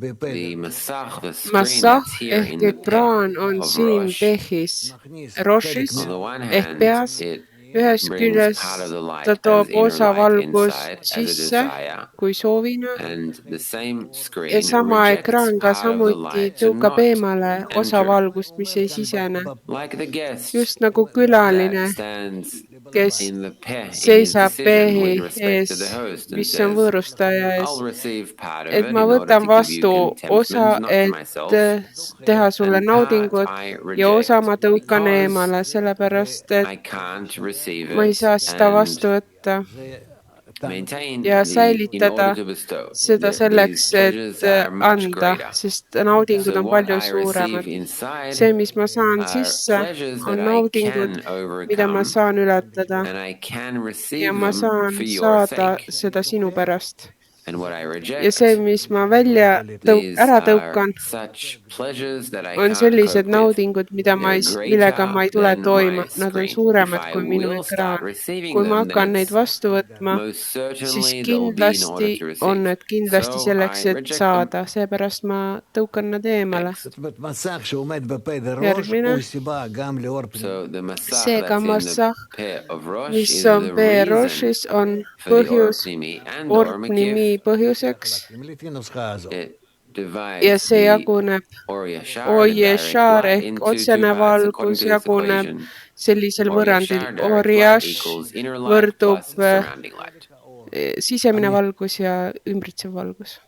the masach, the screen Massah that's here ehk in the peh ekraan on of siin Rosh. pehis, Roshis On the one ehk hand, peas. it Ühest brings part of küljest the ta light as toob inner osa light valgust inside as a sisse desire, kui soovina and the same ja screen sama rejects ekraan ka part of the samuti light to tõukab not eemale osa enter. valgust, mis ei sisene. Like the guest Just nagu that külaline, stands kes in the peh in his seisab decision with pehi respect to ees, the host and mis on says, võõrustaja ees, I'll receive part of et it ma in order võtan to give you vastu osa, contentment, not to et myself, teha sulle and part naudingut I ja osa reject ma tõukan because eemale, sellepärast et I can't receive ma ei it saa seda and vastu võtta maintain ja in order säilitada to bestow. seda These selleks, pleasures et are much anda, greater. sest naudingud So on what palju I receive suuremad. inside See, mis ma saan are sisse, pleasures that on I naudingud, can mida ma overcome, saan ületada and I can ja receive ma them saan for your saada sake. seda sinu pärast. And what I Ja see, reject, mis ma välja these ära are tõukan, such pleasures that I on can't sellised cope with. naudingud, They're millega greater ma ei tule than toima. my Nad on screen. If suuremad I kui minu will start ekraan. receiving Kui ma them, then hakkan neid it's vastu võtma, most siis certainly they'll be in order kindlasti to on receive. need kindlasti So selleks, I et reject them. saada. Seepärast ma tõukan nad eemale. Next. Järgmine. So the masach Seega that's in the massah, peh of Rosh mis is on the P reason Roshis, on for the Or põhjus, Pnimi and Or orpnimi Mekif. põhjuseks It ja divides see the jaguneb Or Yashar, the direct Oyeshar light, ehk into two otsene parts according valgus to this jaguneb equation. sellisel Or võrrandil. Yashar, direct light, Oriash equals inner light võrdub plus surrounding light. sisemine valgus ja ümbritsev valgus.